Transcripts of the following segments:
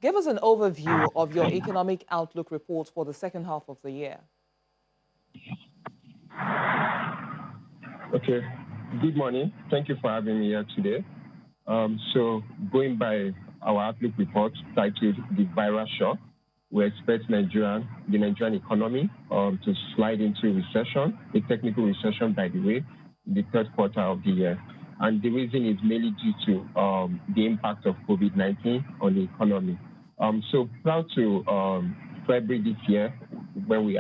Give us an overview of your economic outlook report for the second half of the year. Okay. Good morning. Thank you for having me here today. So going by our outlook report titled The Viral Shock, we expect the Nigerian economy to slide into recession, a technical recession, by the way, in the third quarter of the year. And the reason is mainly due to the impact of COVID-19 on the economy. So prior to February this year, when we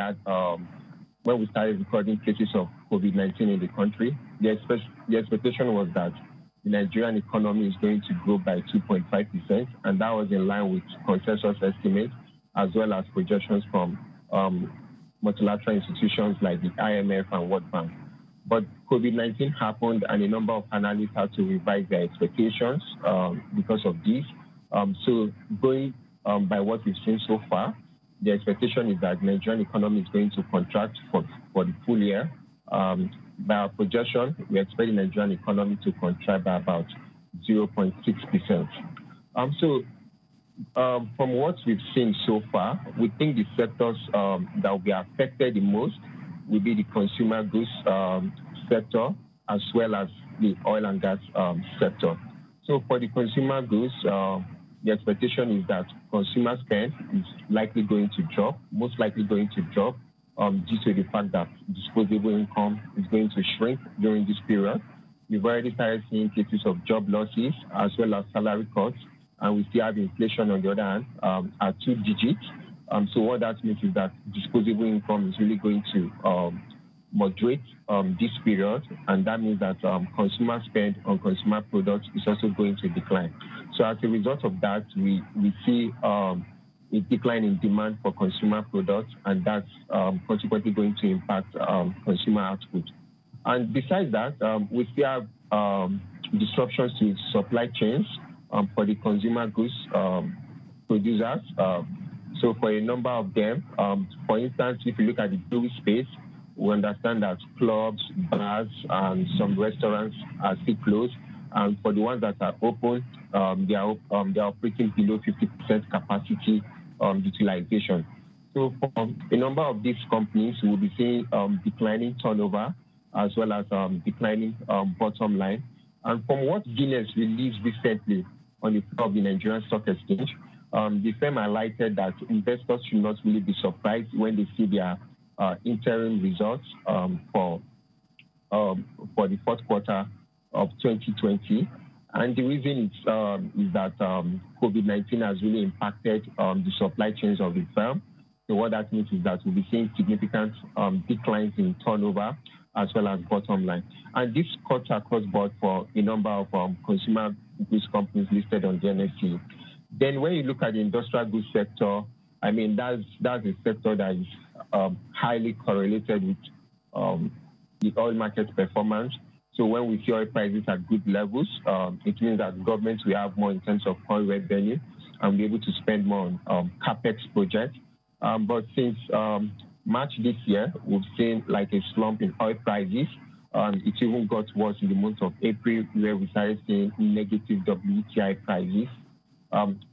started recording cases of COVID-19 in the country, the expectation was that the Nigerian economy is going to grow by 2.5%, and that was in line with consensus estimates as well as projections from multilateral institutions like the IMF and World Bank. But COVID-19 happened, and a number of analysts had to revise their expectations because of this. So going by what we've seen so far, the expectation is that the Nigerian economy is going to contract for the full year. By our projection, we expect the Nigerian economy to contract by about 0.6%. From what we've seen so far, we think the sectors that will be affected the most will be the consumer goods sector as well as the oil and gas sector. So for the consumer goods, the expectation is that consumer spend is likely going to drop, most likely going to drop due to the fact that disposable income is going to shrink during this period. We've already started seeing cases of job losses as well as salary cuts, and we still have inflation on the other hand at 2 digits. So what that means is that disposable income is really going to moderate this period, and that means that consumer spend on consumer products is also going to decline. So as a result of that, we see a decline in demand for consumer products, and that's consequently going to impact consumer output. And besides that, we still have disruptions to supply chains for the consumer goods producers. So for a number of them, for instance, if you look at the jewelry space, we understand that clubs, bars, and some restaurants are still closed. And for the ones that are open, they are operating below 50% capacity utilization. So for a number of these companies, we will be seeing declining turnover as well as declining bottom line. And from what Guinness released recently on the floor of the Nigerian Stock Exchange, the firm highlighted that investors should not really be surprised when they see their interim results for the fourth quarter of 2020. And the reason is that COVID-19 has really impacted the supply chains of the firm. So what that means is that we'll be seeing significant declines in turnover as well as bottom line. And this cuts across board for a number of consumer goods companies listed on the NSE. Then when you look at the industrial goods sector, I mean, that's a sector that is highly correlated with the oil market performance. So when we see oil prices at good levels, it means that governments will have more in terms of oil revenue and be able to spend more on capex projects. But since March this year, we've seen like a slump in oil prices. It even got worse in the month of April, where we started seeing negative WTI prices.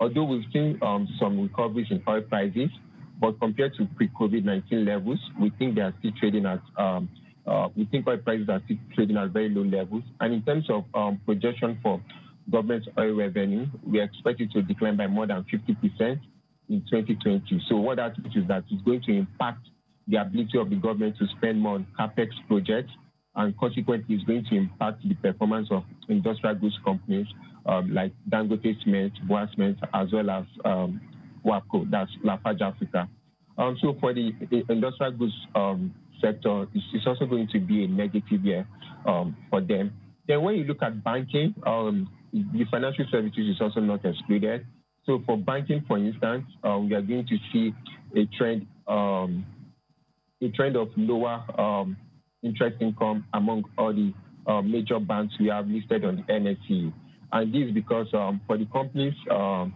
Although we've seen some recoveries in oil prices, but compared to pre-COVID-19 levels, we think they are still trading at we think oil prices are still trading at very low levels. And in terms of projection for government oil revenue, we expect it to decline by more than 50% in 2020. So what that means is that it's going to impact the ability of the government to spend more on capex projects, and consequently it's going to impact the performance of industrial goods companies like Dangote Cement, Boa Cement, as well as WAPCO, that's Lafarge Africa. So for the industrial goods sector, it's also going to be a negative year for them. Then when you look at banking, the financial services is also not excluded. So for banking, for instance, we are going to see a trend of lower interest income among all the major banks we have listed on the NSE. And this is because for the companies in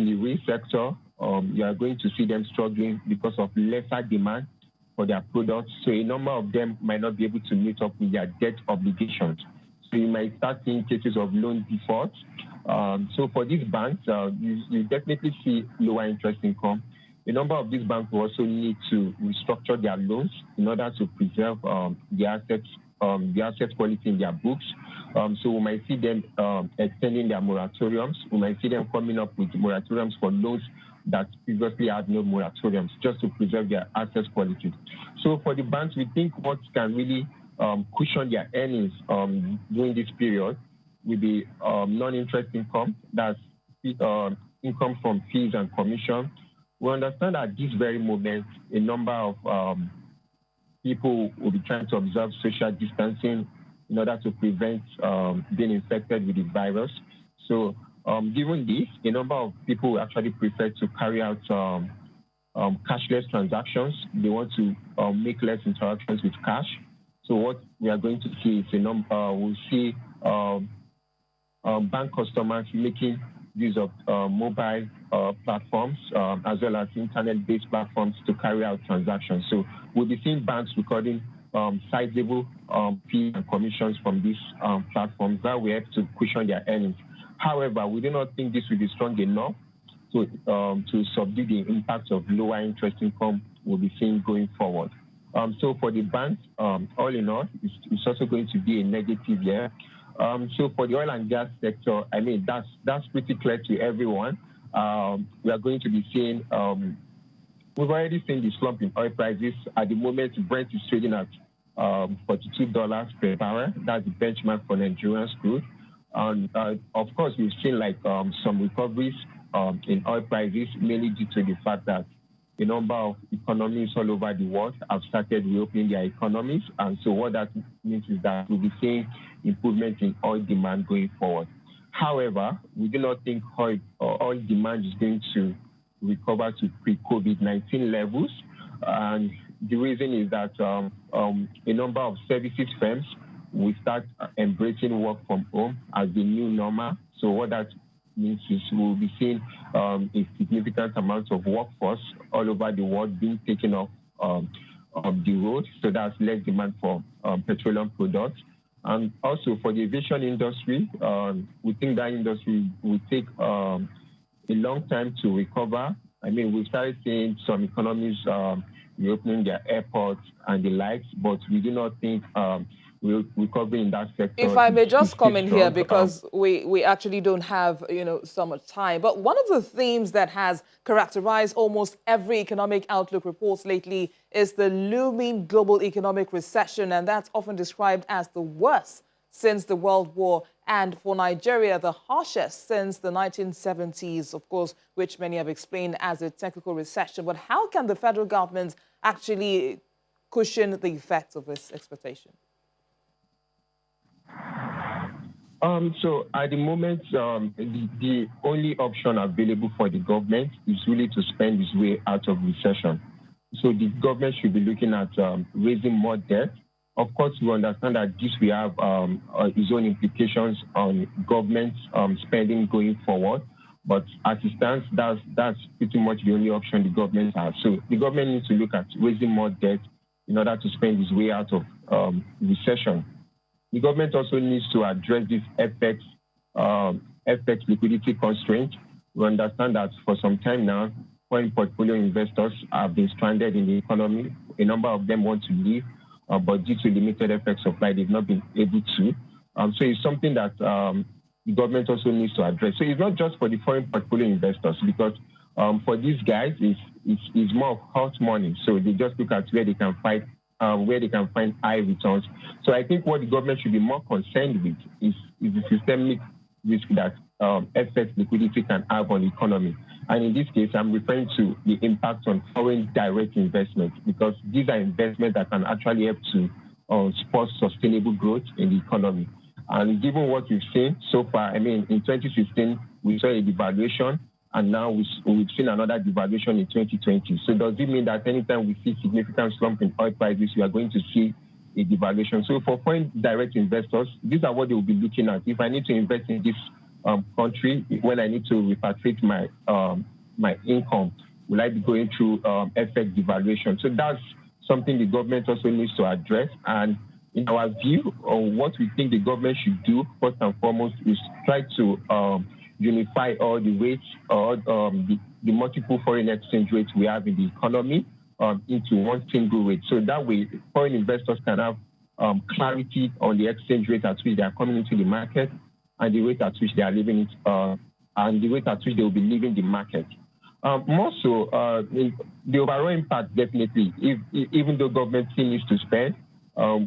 the real sector, you are going to see them struggling because of lesser demand for their products. So a number of them might not be able to meet up with their debt obligations. So you might start seeing cases of loan defaults, So for these banks, you definitely see lower interest income. A number of these banks will also need to restructure their loans in order to preserve the asset quality in their books. So we might see them extending their moratoriums. We might see them coming up with moratoriums for loans that previously had no moratoriums, just to preserve their asset quality. So for the banks, we think what can really cushion their earnings during this period will be non-interest income. That's income from fees and commission. We understand at this very moment, a number of people will be trying to observe social distancing in order to prevent being infected with the virus. So given this, a number of people actually prefer to carry out cashless transactions. They want to make less interactions with cash. So what we are going to see is we'll see bank customers making use of mobile platforms as well as internet-based platforms to carry out transactions. So we'll be seeing banks recording sizable fees and commissions from these platforms that will help to cushion their earnings. However, we do not think this will be strong enough to subdue the impact of lower interest income we'll be seeing going forward. So for the banks, all in all, it's also going to be a negative year. So for the oil and gas sector, I mean, that's pretty clear to everyone. We are going to be seeing, we've already seen the slump in oil prices. At the moment, Brent is trading at $42 per barrel. That's the benchmark for Nigerian crude. And of course, we've seen like some recoveries in oil prices, mainly due to the fact that a number of economies all over the world have started reopening their economies. And so what that means is that we'll be seeing improvement in oil demand going forward. However, we do not think oil demand is going to recover to pre-COVID-19 levels. And the reason is that a number of services firms will start embracing work from home as the new normal. So what that means is we'll be seeing a significant amount of workforce all over the world being taken off the road. So that's less demand for petroleum products. And also for the aviation industry, we think that industry will take a long time to recover. I mean, we started seeing some economies reopening their airports and the likes, but we do not think recovery in that sector. If I may just come in here, strong. because we actually don't have so much time. But one of the themes that has characterized almost every economic outlook reports lately is the looming global economic recession, and that's often described as the worst since the World War, and for Nigeria, the harshest since the 1970s, of course, which many have explained as a technical recession. But how can the federal government actually cushion the effects of this expectation? So at the moment, the only option available for the government is really to spend its way out of recession. So the government should be looking at raising more debt. Of course, we understand that this will have its own implications on government spending going forward. But as it stands, that's pretty much the only option the government has. So the government needs to look at raising more debt in order to spend its way out of recession. The government also needs to address this FX liquidity constraint. We understand that for some time now, foreign portfolio investors have been stranded in the economy. A number of them want to leave, but due to limited FX supply, they've not been able to. So it's something that the government also needs to address. So it's not just for the foreign portfolio investors, because for these guys, it's more of hot money. So they just look at where they can find high returns. So I think what the government should be more concerned with is the systemic risk that FX liquidity can have on the economy. And in this case, I'm referring to the impact on foreign direct investments, because these are investments that can actually help to support sustainable growth in the economy. And given what we've seen so far, I mean, in 2016, we saw a devaluation, and now we've seen another devaluation in 2020. So does it mean that anytime we see significant slump in oil prices, we are going to see a devaluation? So for foreign direct investors, these are what they will be looking at. If I need to invest in this country, when I need to repatriate my income, will I be going through FX devaluation? So that's something the government also needs to address. And in our view, what we think the government should do, first and foremost, is try to unify all the rates or the multiple foreign exchange rates we have in the economy into one single rate. So that way, foreign investors can have clarity on the exchange rate at which they are coming into the market and the rate at which they are leaving it, and the rate at which they will be leaving the market. More so, the overall impact definitely, even though government still needs to spend,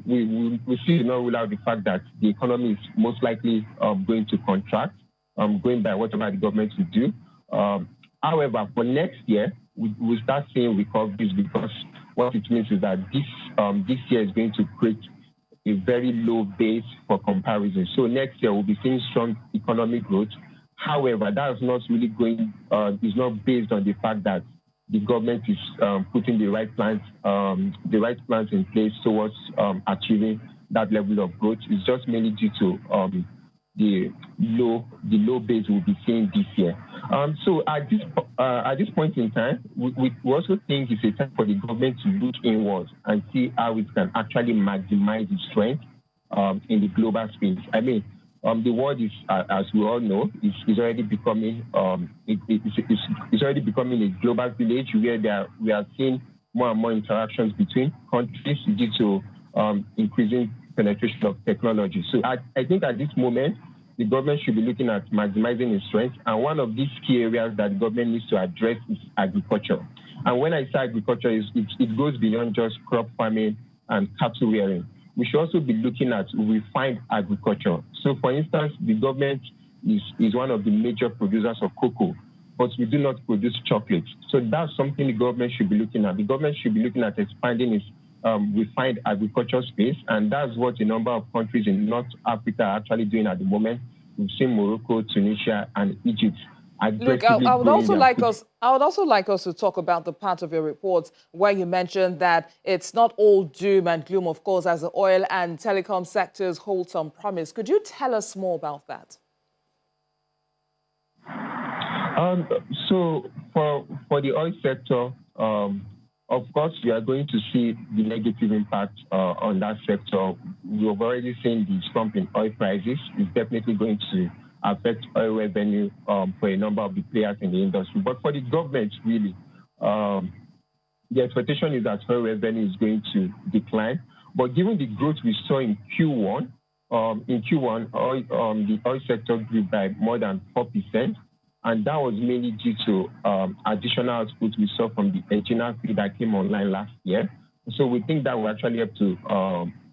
we still do not rule out the fact that the economy is most likely going to contract, going by whatever the government will do. However, for next year, we start seeing recoveries, because what it means is that this year is going to create a very low base for comparison. So next year we'll be seeing strong economic growth. However, that is not really is not based on the fact that the government is putting the right plans in place towards achieving that level of growth. It's just mainly due to the low base we'll be seeing this year. So at this point in time, we also think it's a time for the government to look inwards and see how it can actually maximize its strength in the global space. I mean, the world is, as we all know, is already becoming it's already becoming a global village where we are seeing more and more interactions between countries due to increasing penetration of technology. So I think at this moment, the government should be looking at maximizing its strength. And one of these key areas that the government needs to address is agriculture. And when I say agriculture, it goes beyond just crop farming and cattle rearing. We should also be looking at refined agriculture. So, for instance, the government is one of the major producers of cocoa, but we do not produce chocolate. So that's something the government should be looking at. The government should be looking at expanding its refined agriculture space, and that's what a number of countries in North Africa are actually doing at the moment. We've seen Morocco, Tunisia, and Egypt. Look, I would also like us to talk about the part of your report where you mentioned that it's not all doom and gloom, of course, as the oil and telecom sectors hold some promise. Could you tell us more about that? So for the oil sector, of course, we are going to see the negative impact on that sector. We have already seen the slump in oil prices. It's definitely going to affect oil revenue for a number of the players in the industry. But for the government, really, the expectation is that oil revenue is going to decline. But given the growth we saw in Q1, the oil sector grew by more than 4%. And that was mainly due to additional output we saw from the Egina field that came online last year. So we think that will actually help to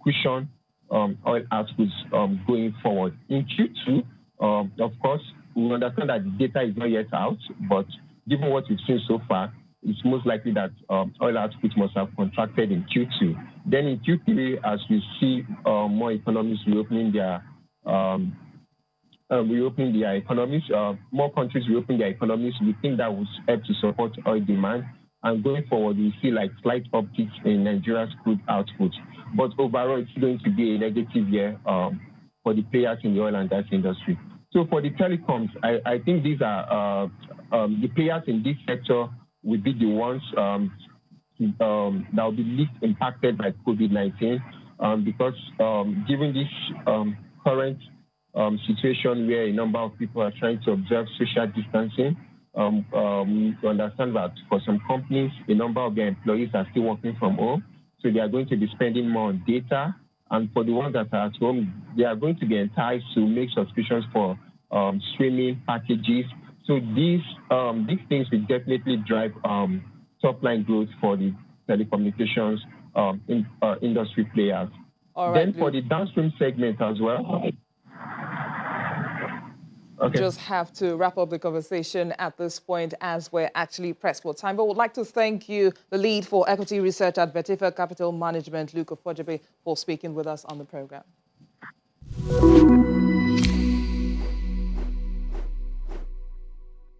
cushion oil outputs going forward. In Q2, of course, we understand that the data is not yet out, but given what we've seen so far, it's most likely that oil output must have contracted in Q2. Then in Q3, as we see more economies reopening their economies, more countries reopening their economies, we think that will help to support oil demand. And going forward, we see like slight upticks in Nigeria's crude output. But overall, it's going to be a negative year for the players in the oil and gas industry. So for the telecoms, I think these are the players in this sector will be the ones that will be least impacted by COVID-19 because given this current situation where a number of people are trying to observe social distancing, we understand that for some companies, a number of their employees are still working from home, so they are going to be spending more on data. And for the ones that are at home, they are going to be enticed to make subscriptions for streaming packages. So these things will definitely drive top-line growth for the telecommunications industry players. All right, then for the downstream segment as well. Okay. Just have to wrap up the conversation at this point as we're actually pressed for time. But would like to thank you, the lead for equity research at Vetifa Capital Management, Luke Ofojobe, for speaking with us on the program.